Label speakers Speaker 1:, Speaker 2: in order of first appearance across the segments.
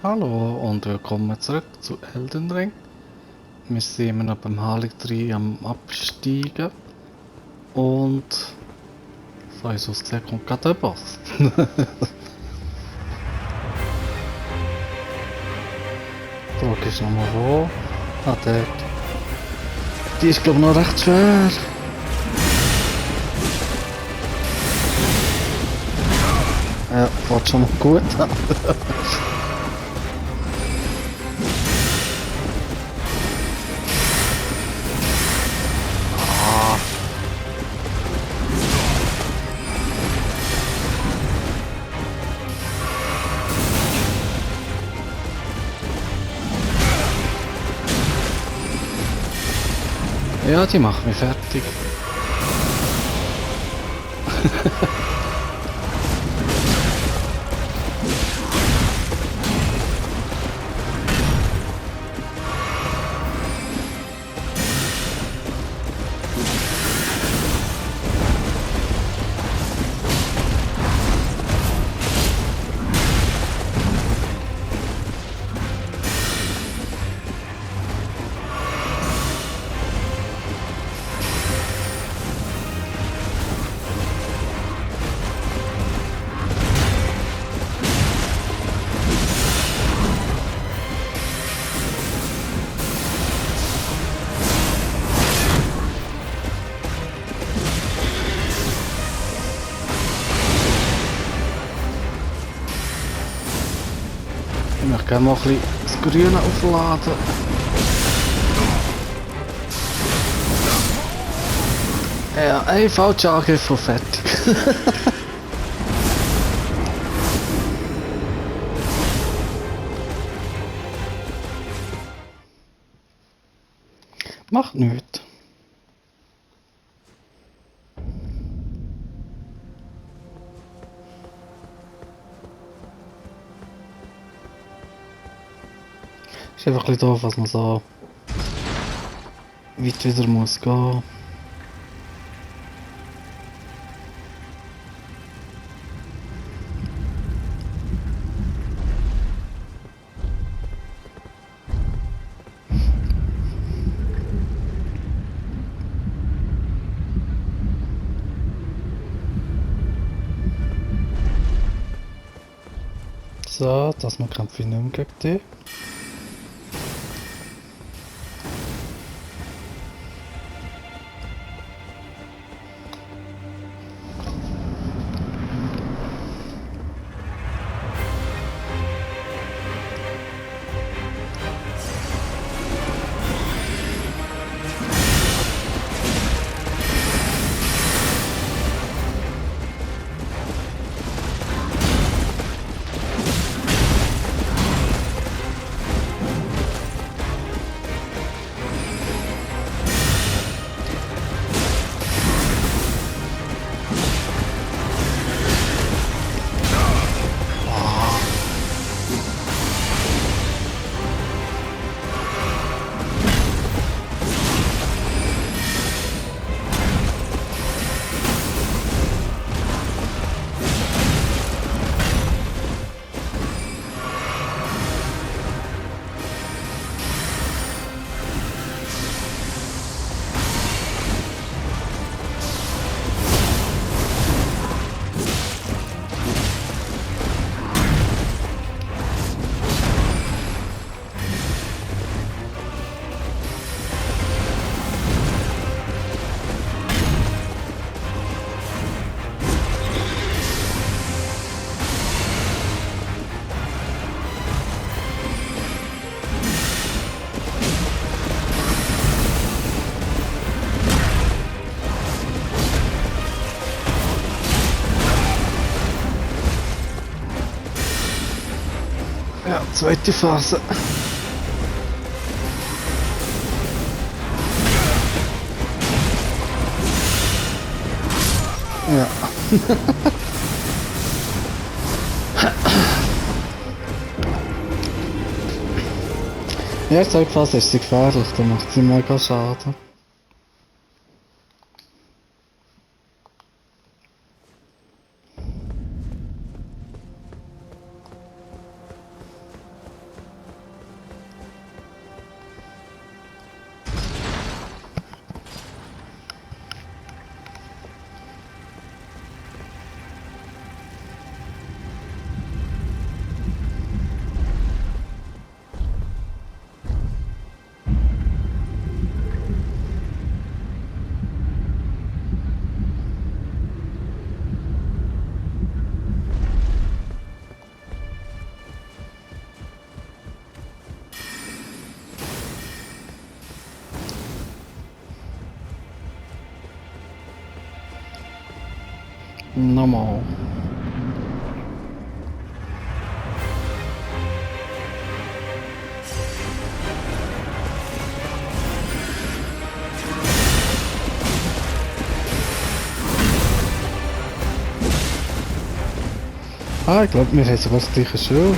Speaker 1: Hallo und willkommen zurück zu Elden Ring. Wir sind immer noch beim Hallig 3 am Absteigen und von uns aus gesehen kommt gerade der Boss. Die Frage ist nochmal wo? Ah, dort. Die ist glaube ich noch recht schwer. Ja, fährt schon mal gut an. Ja, die macht mich fertig. Ich möchte gerne mal ein bisschen das Grüne aufladen. Ja, ein falscher Angriff und fertig. Macht nichts. Ist einfach ein bisschen doof, was man so weit wieder muss gehen. So, das man kämpfe ich nicht mehr gegen dich. Ja, zweite Phase. Ja. Ja, in zweite Phase ist sie gefährlich, da macht sie mega Schaden. Nochmal. Ah, ich glaube, wir haben sogar das gleiche Schild.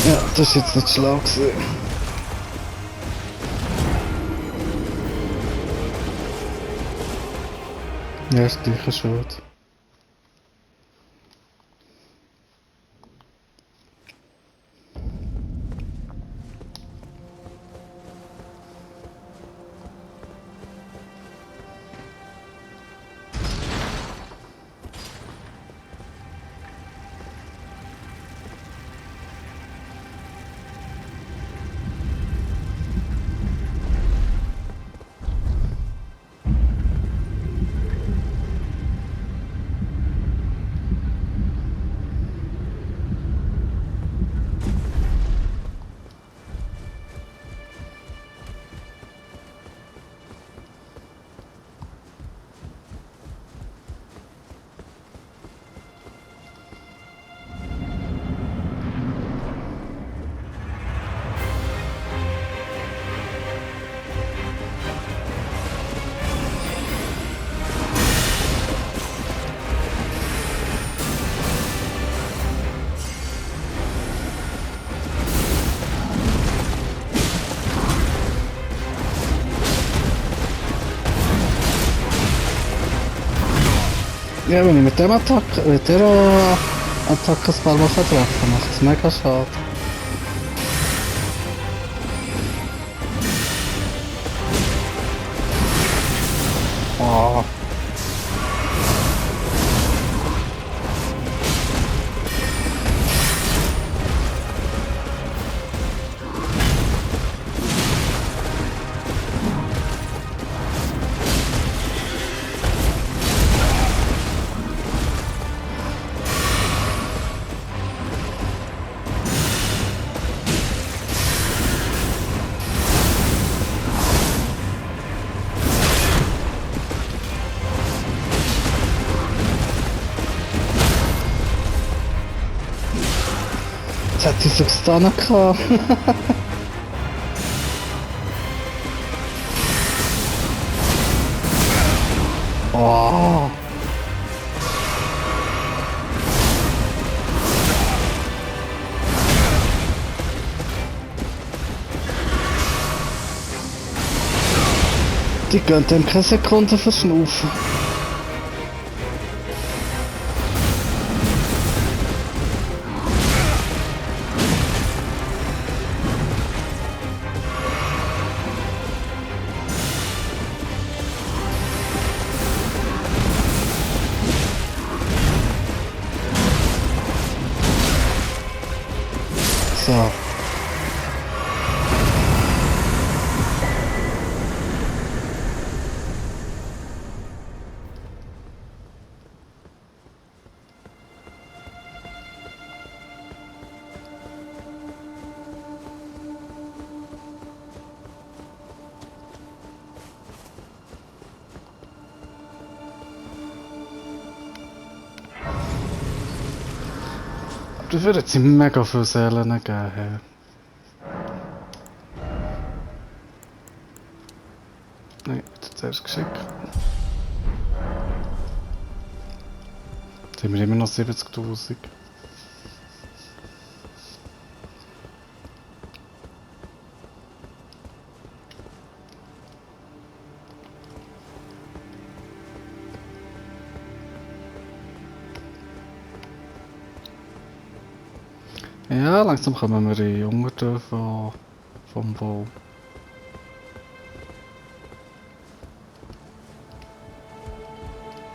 Speaker 1: Ja, das ist jetzt nicht schlau gewesen. Ja, das gleiche Schild. Ja, wenn ich mit der Attacke das Ball treffen, macht es mega schade. Oh. Jetzt hätte ich so gestunnen gehabt. Oh. Die gönnt dem keine Sekunde verschnaufen. So. Das würde jetzt mega viele Seelen geben. Hey. Nein, zuerst geschickt. Jetzt haben wir immer noch 70.000. Ja, langsam kommen wir in Unterdörfer vom Bau.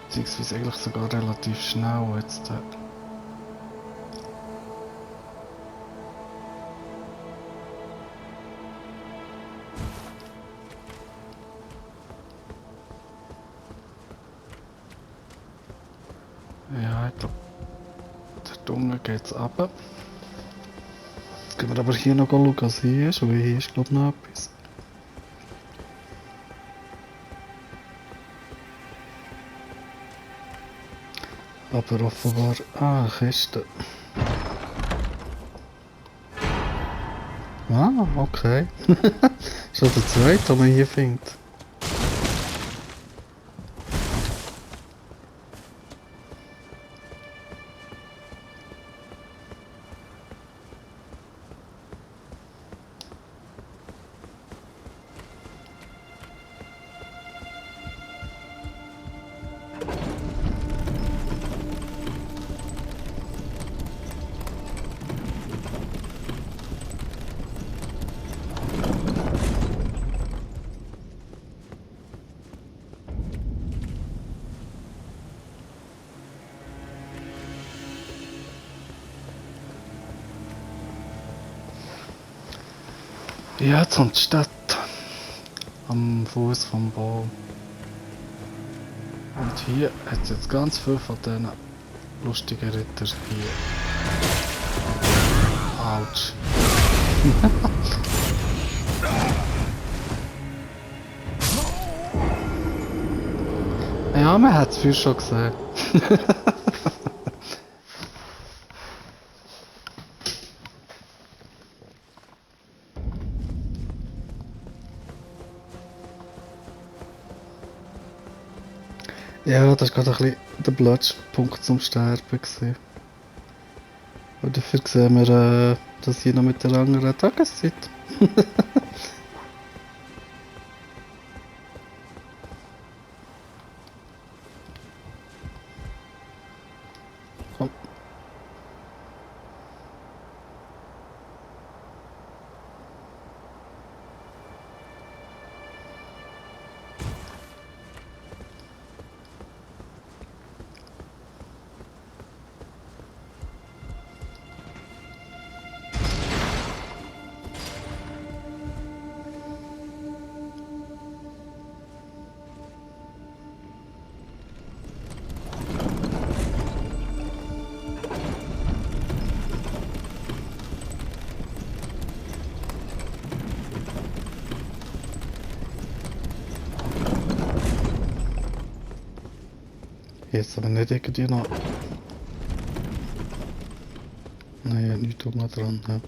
Speaker 1: Beziehungsweise eigentlich sogar relativ schnell jetzt. Ja, ich glaube, dort unten geht's runter. Jetzt gehen wir aber hier noch schauen, was hier ist, weil hier ist glaube ich noch etwas. Aber offenbar... Ah, Kiste. Ah, okay. Schon der zweite, den man hier findet. Ja, jetzt kommt die Stadt. Am Fuß vom Baum. Und hier hat es jetzt ganz viel von diesen lustigen Ritter hier. Autsch. Ja, man hat es früher schon gesehen. Ja, das war gerade ein bisschen der blödste Punkt zum Sterben gewesen. Und dafür sehen wir das hier noch mit der anderen Tageszeit. Komm. Jetzt aber nicht irgendwie noch... Nein, nichts oben dran. Ja.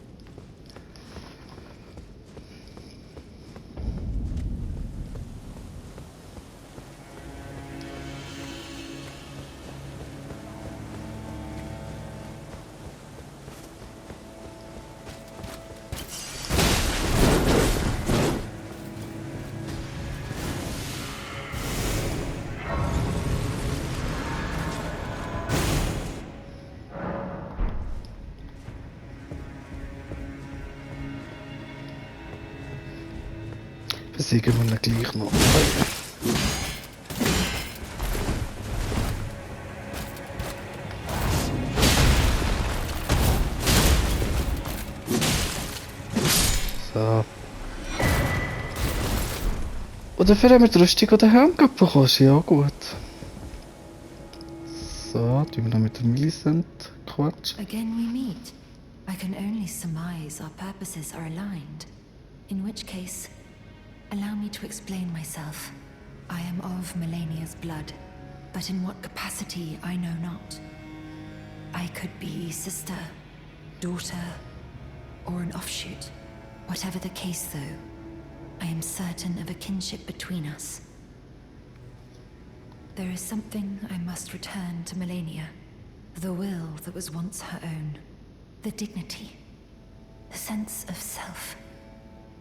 Speaker 1: Besiegen wir ihn gleich noch. So. Und dafür haben wir die Rüstung oder Helm bekommen, ist ja auch gut. So, tun wir noch mit der Millicent quatschen.
Speaker 2: Again we meet. I can only surmise our purposes are aligned. In which case, allow me to explain myself. I am of Melania's blood, but in what capacity I know not. I could be sister, daughter, or an offshoot. Whatever the case though, I am certain of a kinship between us. There is something I must return to Melania. The will that was once her own. The dignity. The sense of self.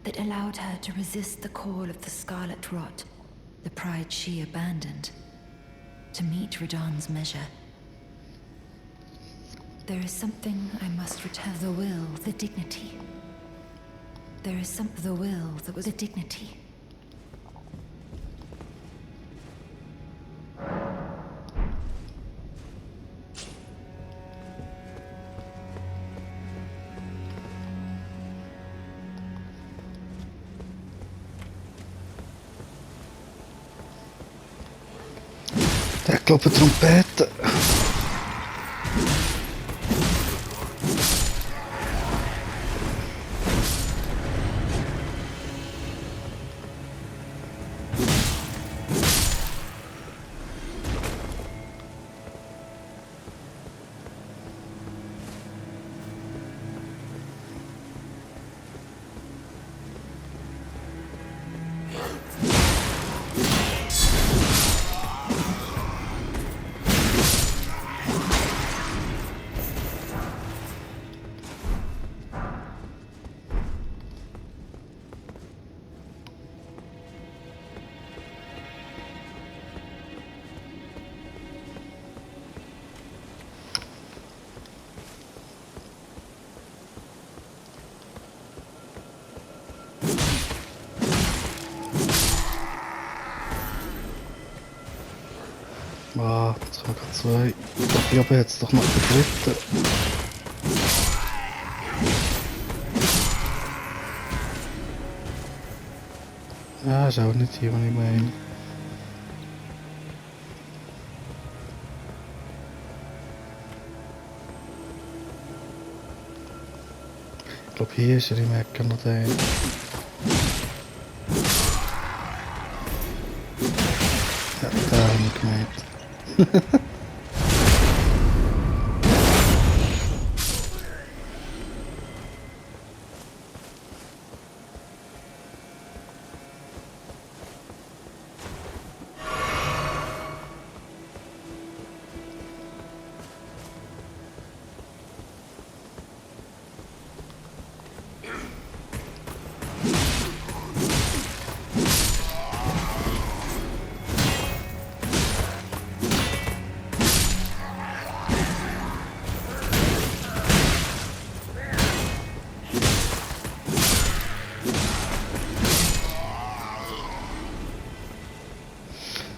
Speaker 2: That allowed her to resist the call of the Scarlet Rot. The pride she abandoned. To meet Radahn's measure. There is something I must return. The will, the dignity. There is the will that was a dignity.
Speaker 1: Der glaube Trompete. Ah, jetzt haben wir gerade zwei. Ich glaube, ich habe jetzt doch noch den dritten. Ja, ist auch nicht hier, was ich meine. Ich glaube, hier ist er im Ecken noch der. Ja, den habe ich gemeint.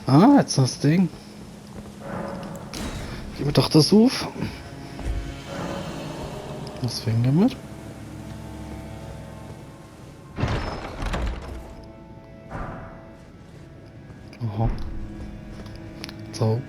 Speaker 1: Ah, jetzt noch das Ding. Gib mir doch das auf. Was finden wir? Aha. Zauber.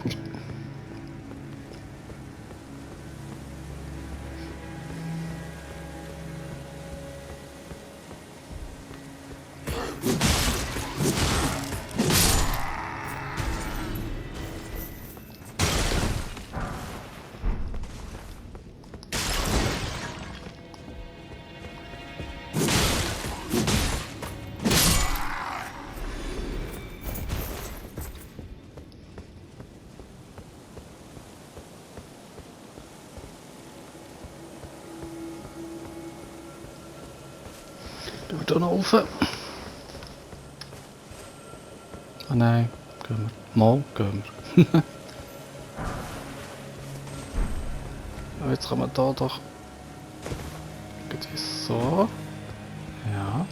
Speaker 1: Gehen wir da noch rauf? Ah nein, gehen wir. Mal gehen wir. Ja, jetzt kann man da doch irgendwie so. Ja.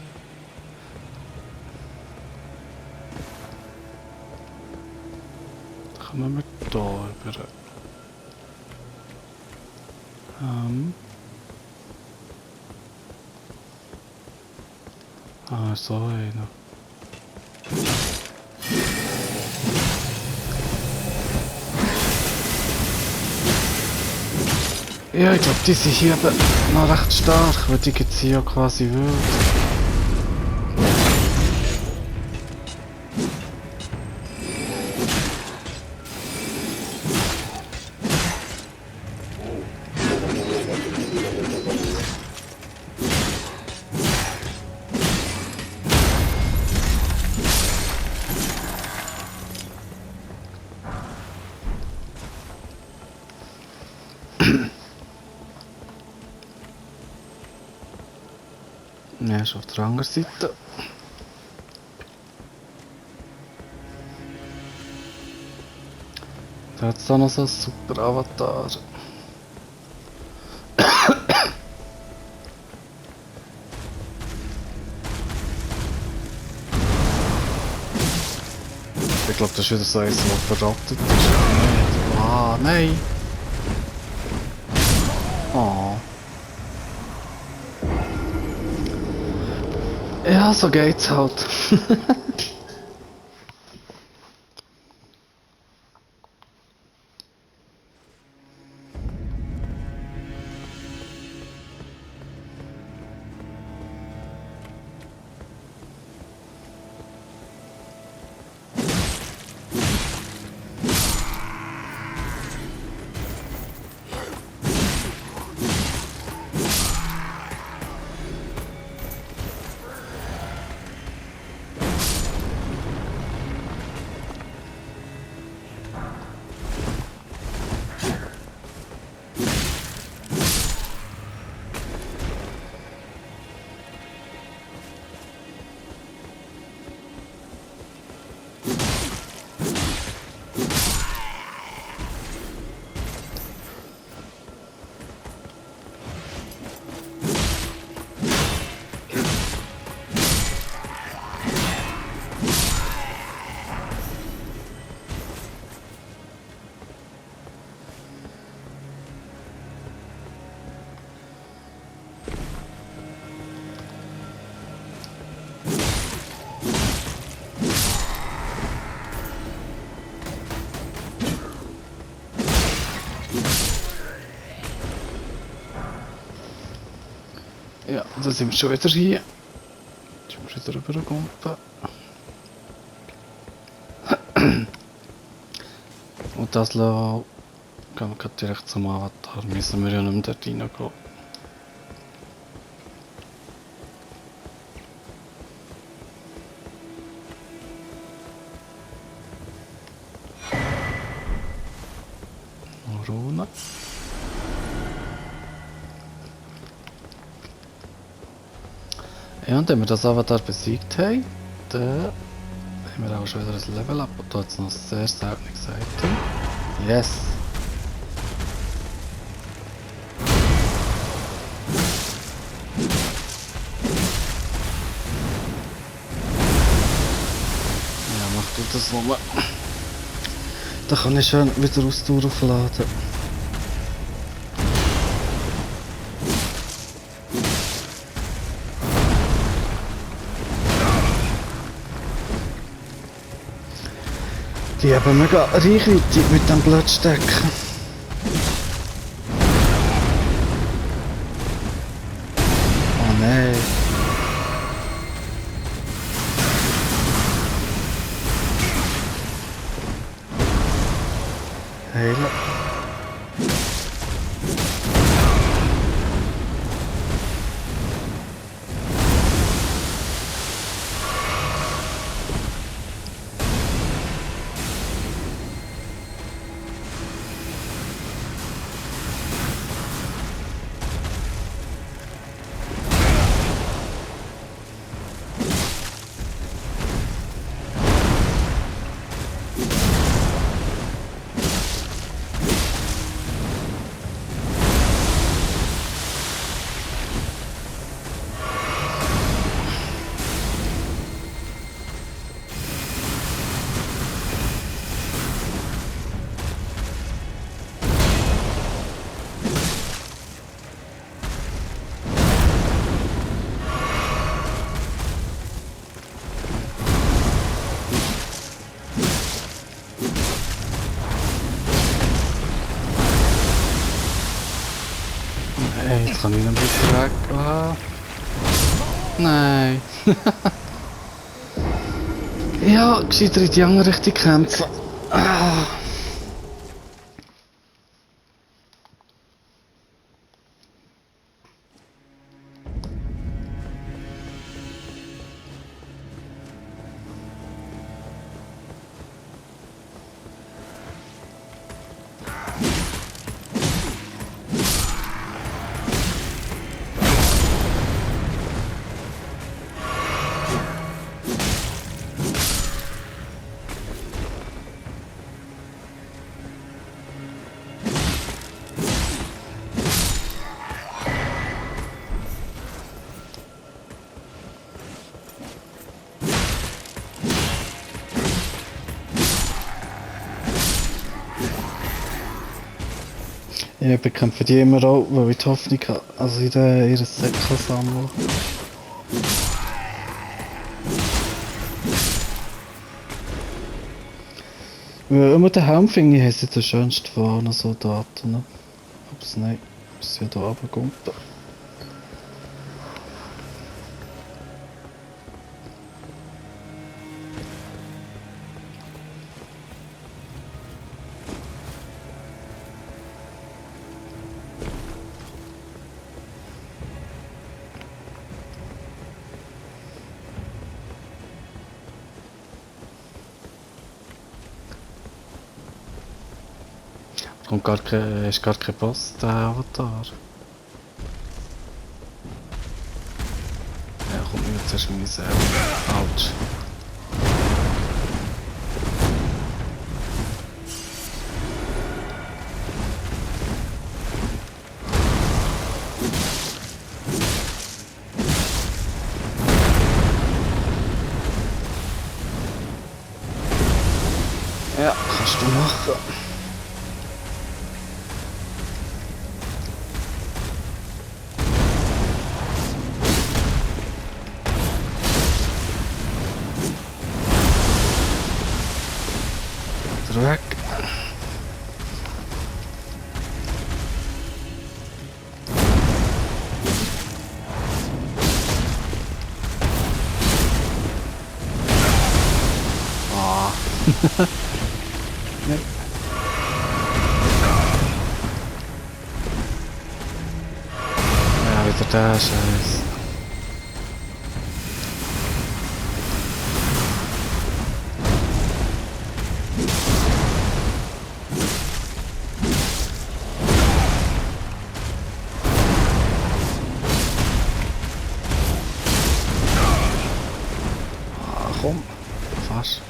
Speaker 1: Da kommen wir da rüber. Ah, so einer. Ja, ich glaube, die sind hier aber noch recht stark, weil die jetzt hier quasi wird. Ja, ist auf der anderen Seite. Da hat es da noch so einen super Avatar. Ich glaube, das ist wieder so eins, das verrottet ist. Nicht. Ah, nein! Oh. Ja, so geht's halt. Ja, da sind wir schon wieder hier. Jetzt müssen wir wieder rüberkumpen. Und das lassen gehen wir gerade direkt zum Avatar. Müssen wir ja nicht mehr dort reingehen. Rune. Ja, und wenn wir das Avatar besiegt haben, dann haben wir auch schon wieder ein Level up und da hat es noch sehr seltenes Item. Yes! Ja, mach du das nochmal. Da kann ich schön wieder Ausdauer aufladen. Die haben mega Reichweite mit dem Blattstecken. Oh nein. Heilen. Hey, jetzt kann ich ihn wieder weg. Ah. Nein. Ja, gescheiter in die andere Richtung kämpfen. Ah. Ich bekämpfe die immer auch, weil ich die Hoffnung habe, also in ihr Säckchen sammeln. Weil immer den Helm finde ich, haben sie den schönsten von allen Soldaten. Ne? Ups, nein, muss ja da runterkommen. Und ist gar kein Boss, der Avatar. Ja, kommt mir zuerst in meine Seele. Autsch. Ja, kannst du machen. Weg. Ah. Nee. Ja, wieder der Scheiß. Komm, fast.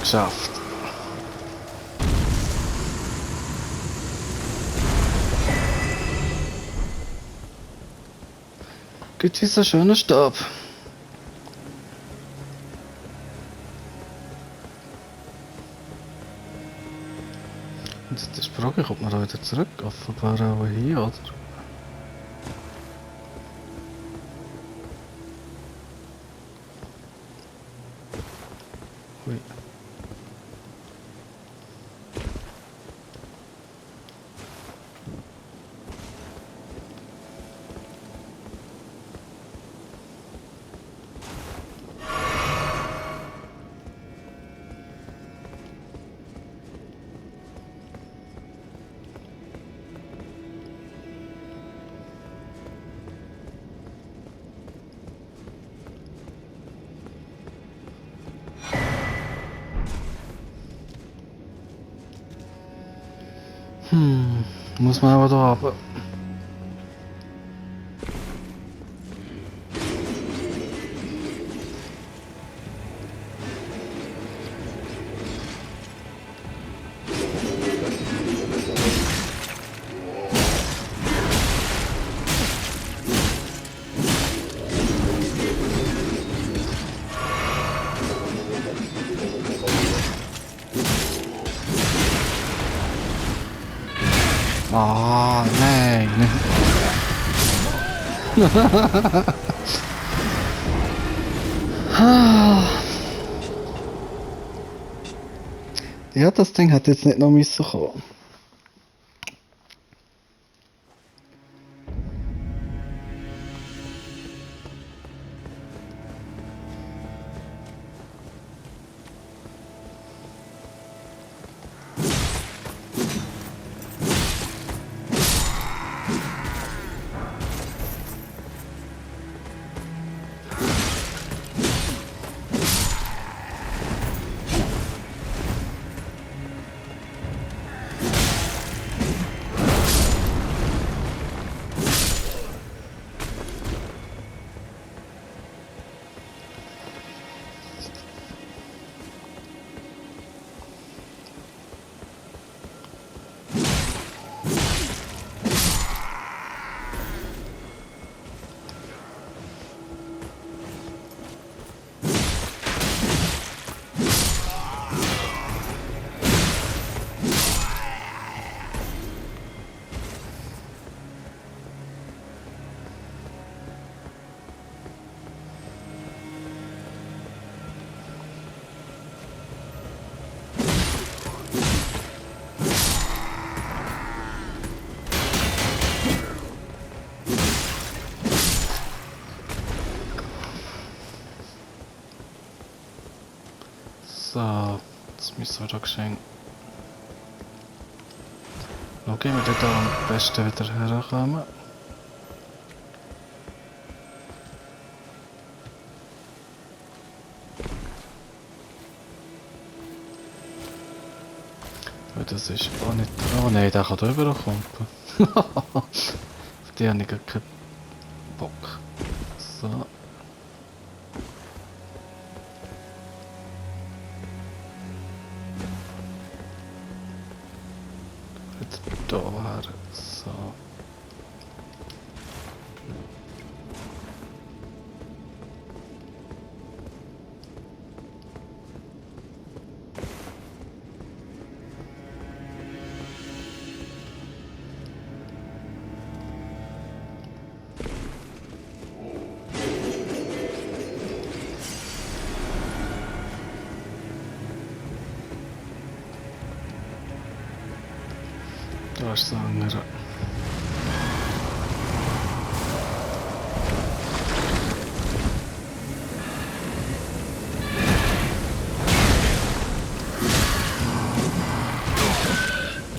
Speaker 1: Geschafft. Gibt es so schönen Stab? Und jetzt ist die Frage, kommt man da wieder zurück? Offenbar auch hier, oder? Hui. Muss man aber da haben. Ah, nein. Ja, das Ding hat jetzt nicht noch müssen kommen. So, jetzt müssen wir da geschehen. Schauen, wie wir da am besten wieder herkommen. Das ist auch nicht... Oh nein, der kann da rüberkommen. Auf die habe ich gar keinen Bock. So. Jetzt da her. So. Da ist das andere.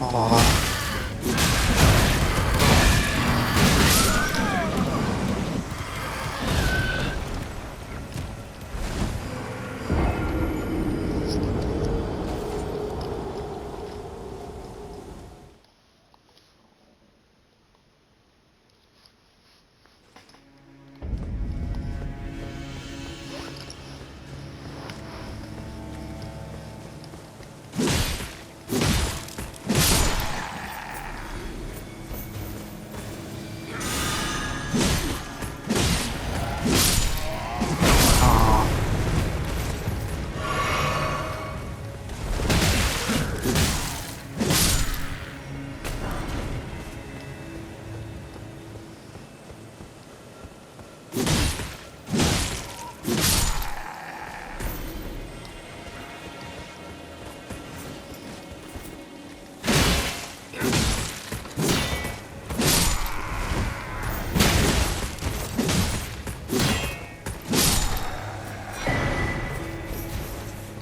Speaker 1: Oh.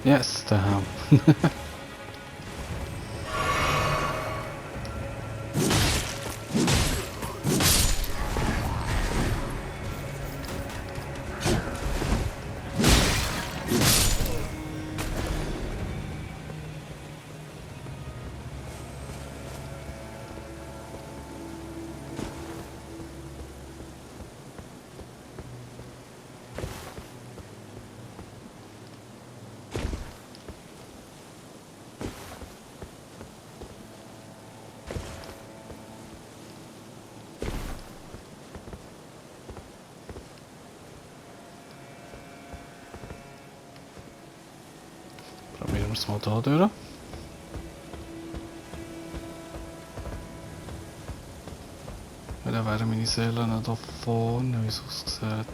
Speaker 1: Yes, damn. Probieren wir es mal da durch. Dann wären meine Seelen da vorne, wie es aussieht.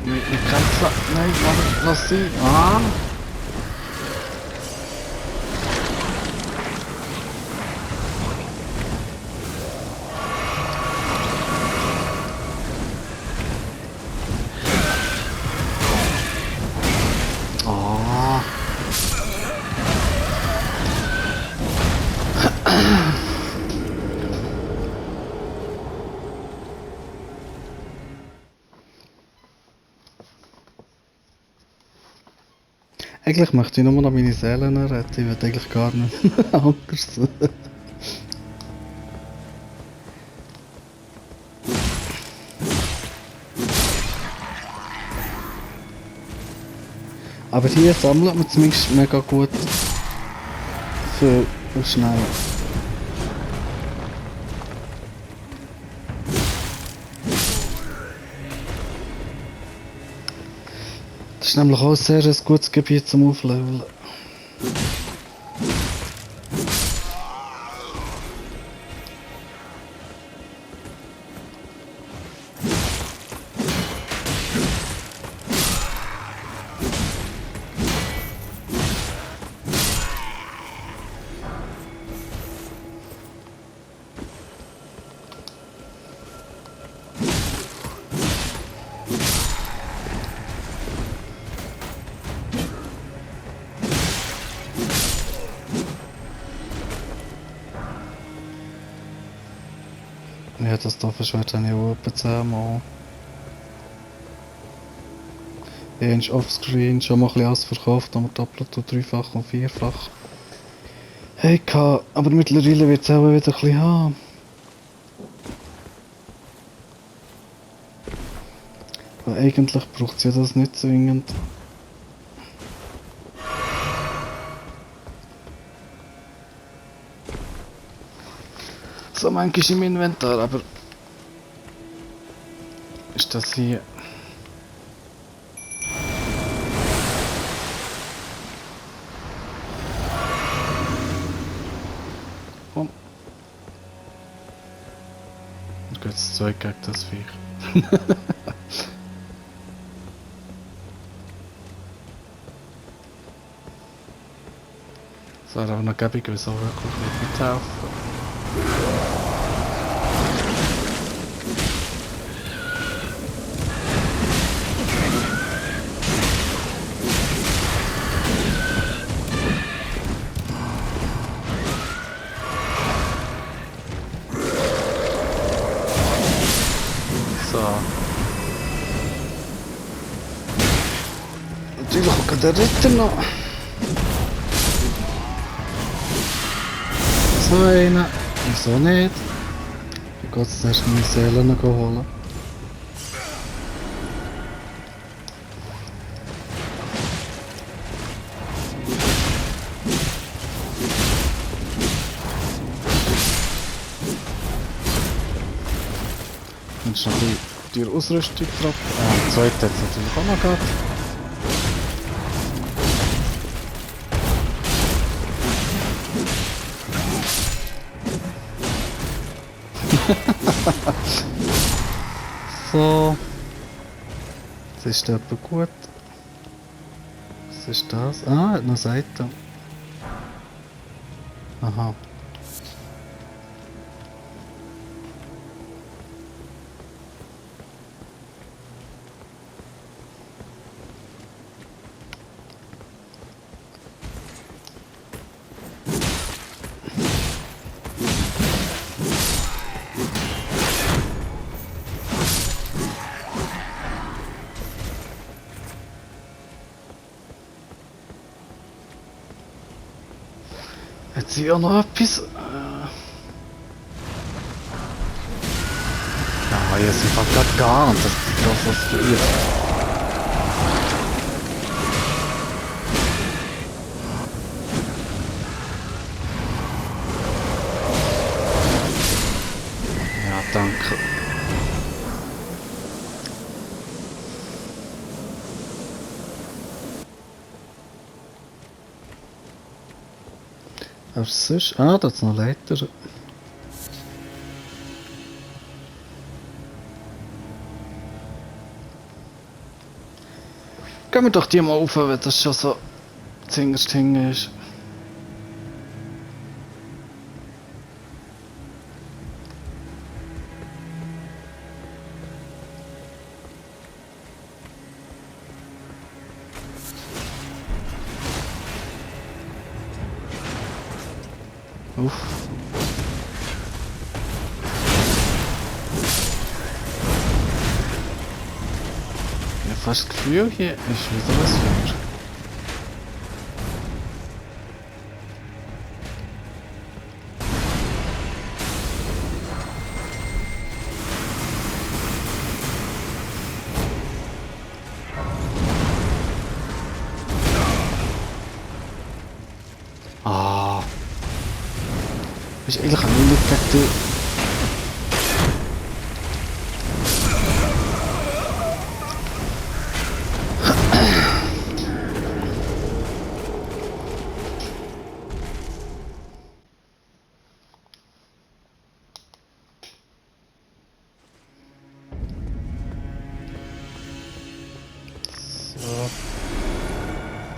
Speaker 1: Mit Kämpfen. Nein, lass sie. Ah! Ah! Eigentlich möchte ich nur noch meine Seelen retten, ich will eigentlich gar nicht anders. Aber hier sammelt man zumindest mega gut für schnell. Das ist nämlich auch ein sehr gutes Gebiet zum Aufleveln. Ja, das Doppelschwert habe ich auch etwa 10 Mal. Eins offscreen, schon mal ein bisschen alles verkauft, aber doppelt und dreifach und vierfach. Hey, aber mittlerweile wird es auch wieder ein bisschen haben. Weil eigentlich braucht es ja das nicht zwingend. So manchmal im Inventar, aber ist das hier? Komm. Und geht es 2 gegen das Viech. Es wäre auch noch gäbig, weil es auch wirklich nicht mithelfen. So. Natürlich auch der Ritter noch. So einen. Wieso nicht? Ich gehe jetzt erst meine Seelen holen. Dann ist noch ein bisschen die Ausrüstung drauf. Die zweite hat es natürlich auch noch gehabt. So. Das ist etwa gut. Was ist das? Ah, hat noch Seite. Aha. Hat sie auch noch etwas? Ja, hier ist einfach gerade gar nicht, dass die drauf was verliert. Ja, danke. Aber sonst... Ah, da ist noch Leiter. Gehen wir doch die mal rauf, wenn das schon so zingerst hinten ist. Uff. Ich habe fast das Gefühl, hier ist wieder was Feuer. Ah. Ist eigentlich auch nicht gegen die... So.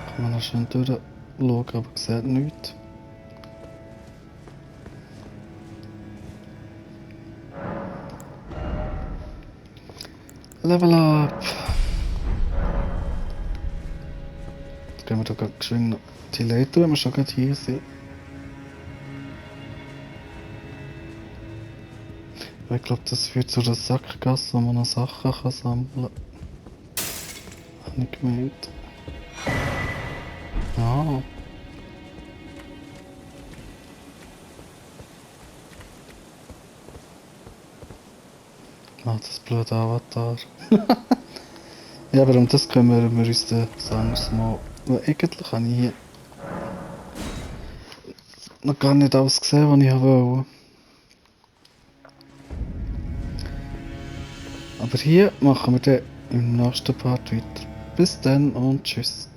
Speaker 1: Kann man noch schön durchschauen, aber sieht nichts. Level up! Jetzt gehen wir da gerade geschwind noch die Leiter, wenn wir schon gerade hier sind. Ich glaube, das führt zu einer Sackgasse, wo man noch Sachen kann sammeln kann. Habe ich gemeint. Ah. Ah, das blöde Avatar. Ja, aber um das kümmern wir uns dann ein anderes Mal. Weil eigentlich habe ich hier noch gar nicht alles gesehen, was ich wollte. Aber hier machen wir dann im nächsten Part weiter. Bis dann und tschüss.